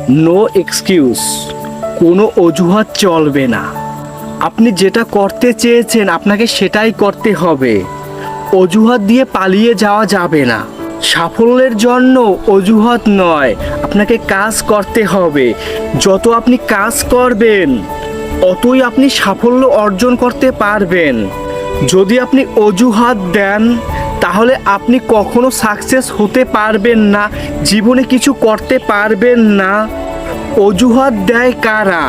No excuse, কোনো অজুহাত চলবে না। আপনি যেটা করতে চেয়েছেন আপনাকে সেটাই করতে হবে। অজুহাত দিয়ে পালিয়ে যাওয়া যাবে না। সাফল্যের জন্য অজুহাত নয়, আপনাকে কাজ করতে হবে। যত আপনি কাজ করবেন অতই আপনি সাফল্য অর্জন করতে পারবেন। যদি আপনি অজুহাত দেন তাহলে আপনি কখনো সাকসেস হতে পারবেন না, জীবনে কিছু করতে পারবেন না। অজুহাত দেয় কারা?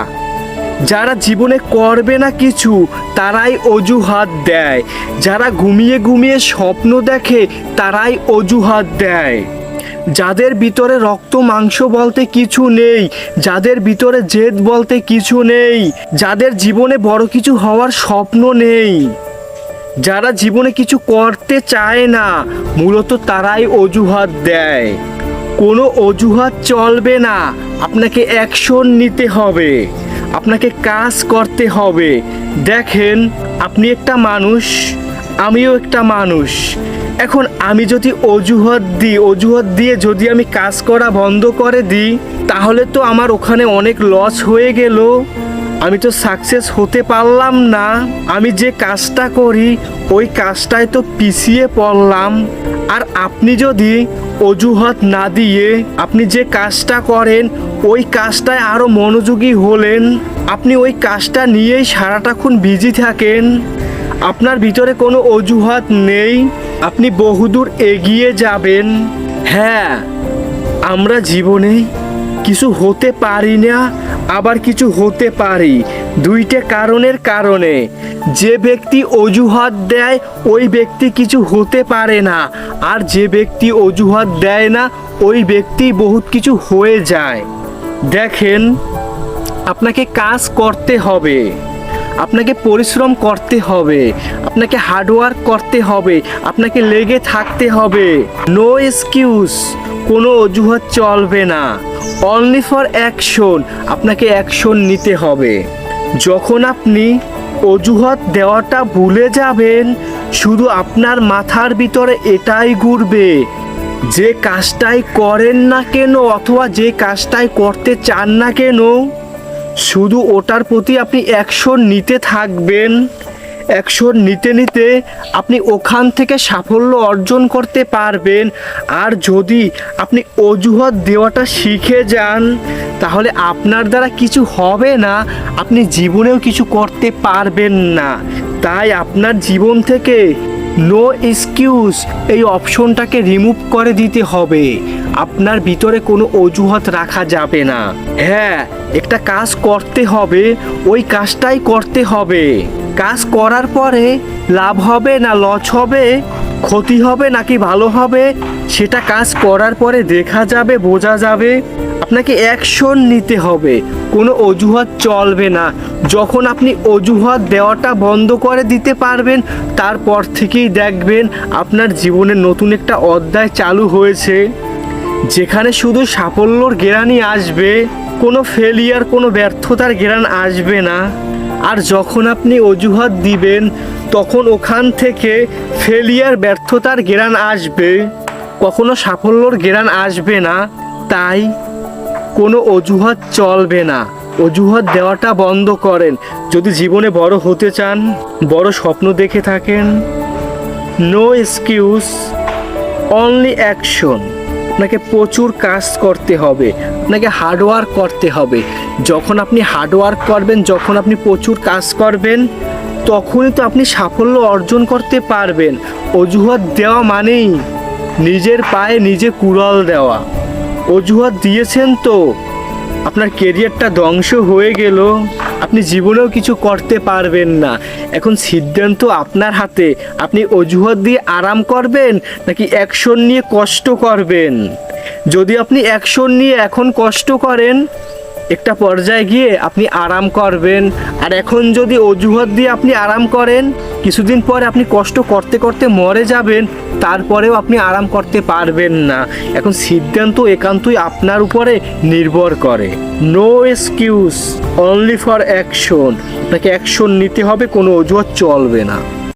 যারা জীবনে করবে না কিছু তারাই অজুহাত দেয়। যারা ঘুমিয়ে ঘুমিয়ে স্বপ্ন দেখে তারাই অজুহাত দেয়। যাদের ভিতরে রক্ত মাংস বলতে কিছু নেই, যাদের ভিতরে জেদ বলতে কিছু নেই, যাদের জীবনে বড় কিছু হওয়ার স্বপ্ন নেই, যারা জীবনে কিছু করতে চায় না, মূলত তারাই অজুহাত দেয়। কোনো অজুহাত চলবে না, আপনাকে অ্যাকশন নিতে হবে, আপনাকে কাজ করতে হবে। দেখেন, আপনি একটা মানুষ, আমিও একটা মানুষ। এখন আমি যদি অজুহাত দিয়ে যদি আমি কাজ করা বন্ধ করে দিই তাহলে তো আমার ওখানে অনেক লস হয়ে গেল, আমি তো সাকসেস হতে পারলাম না। আমি যে কাজটা করি ওই কাজটায় তো পিছিয়ে পড়লাম। আর আপনি যদি অজুহাত না দিয়ে আপনি যে কাজটা করেন ওই কাজটায় আরও মনোযোগী হলেন, আপনি ওই কাজটা নিয়েই সারাটাক্ষণ বিজি থাকেন, আপনার ভিতরে কোনো অজুহাত নেই, আপনি বহুদূর এগিয়ে যাবেন। হ্যাঁ, আমরা জীবনে কিছু হতে পারি না, আবার কিছু হতে পারি, দুইটা কারণের কারণে। যে ব্যক্তি অজুহাত দেয় ওই ব্যক্তি কিছু হতে পারে না, আর যে ব্যক্তি অজুহাত দেয় না ওই ব্যক্তি বহুত কিছু হয়ে যায়। দেখেন, আপনাকে কাজ করতে হবে, আপনাকে পরিশ্রম করতে হবে, আপনাকে হার্ডওয়ার্ক করতে হবে, আপনাকে লেগে থাকতে হবে। নো এক্সকিউজ, কোনো অজুহাত চলবে না। অনলি ফর অ্যাকশন, আপনাকে অ্যাকশন নিতে হবে। যখন আপনি অজুহাত দেওয়াটা ভুলে যাবেন, শুধু আপনার মাথার ভিতরে এটাই ঘুরবে, যে কাজটাই করেন না কেন অথবা যে কাজটাই করতে চান না কেন, শুধু ওটার প্রতি আপনি অ্যাকশন নিতে থাকবেন। অ্যাকশন নিতে নিতে আপনি ওখান থেকে সাফল্য অর্জন করতে পারবেন। আর যদি আপনি অজুহাত দেওয়াটা শিখে যান তাহলে আপনার দ্বারা কিছু হবে না, আপনি জীবনেও কিছু করতে পারবেন না। তাই আপনার জীবন থেকে নো এক্সকিউজ এই অপশনটাকে রিমুভ করে দিতে হবে। আপনার ভিতরে কোনো অজুহাত রাখা যাবে না। হ্যাঁ, একটা কাজ করতে হবে, ওই কাজটাই করতে হবে। কাজ করার পরে লাভ হবে না লস হবে, ক্ষতি হবে নাকি ভালো হবে, সেটা কাজ করার পরে দেখা যাবে, বোঝা যাবে। আপনাকে অ্যাকশন নিতে হবে, কোনো অজুহাত চলবে না। যখন আপনি অজুহাত দেওয়াটা বন্ধ করে দিতে পারবেন তারপর থেকেই দেখবেন আপনার জীবনে নতুন একটা অধ্যায় চালু হয়েছে, যেখানে শুধু সাফল্যর ঘেরানি আসবে, কোনো ফেলিয়ার, কোনো ব্যর্থতার ঘেরান আসবে না। আর যখন আপনি অজুহাত দিবেন তখন ওখান থেকে ফেলিয়ার, ব্যর্থতার ঘেরান আসবে, কখনো সাফল্যর ঘেরান আসবে না। তাই কোনো অজুহাত চলবে না, অজুহাত দেওয়াটা বন্ধ করেন। যদি জীবনে বড় হতে চান, বড় স্বপ্ন দেখে থাকেন, নো এক্সকিউজ, অনলি অ্যাকশন। আপনাকে প্রচুর কাজ করতে হবে, আপনাকে হার্ডওয়ার্ক করতে হবে। যখন আপনি হার্ডওয়ার্ক করবেন, যখন আপনি প্রচুর কাজ করবেন, তখনই তো আপনি সাফল্য অর্জন করতে পারবেন। অজুহাত দেওয়া মানেই নিজের পায়ে নিজে কুড়াল দেওয়া। অজুহাত দিয়েছেন তো আপনার কেরিয়ারটা ধ্বংস হয়ে গেল, আপনি জীবনেও কিছু করতে পারবেন না। এখন সিদ্ধান্ত আপনার হাতে, আপনি অজুহাত দিয়ে আরাম করবেন নাকি অ্যাকশন নিয়ে কষ্ট করবেন। যদি আপনি অ্যাকশন নিয়ে এখন কষ্ট করেন, একটা পর্যায়ে গিয়ে আপনি আরাম করবেন। আর এখন যদি অজুহাত দিয়ে আপনি আরাম করেন, কিছুদিন পরে আপনি কষ্ট করতে করতে মরে যাবেন, তারপরেও আপনি আরাম করতে পারবেন না। এখন সিদ্ধান্ত একান্তই আপনার উপরে নির্ভর করে। No excuse, only for action. আপনাকে অ্যাকশন নিতে হবে, কোনো অজুহাত চলবে না।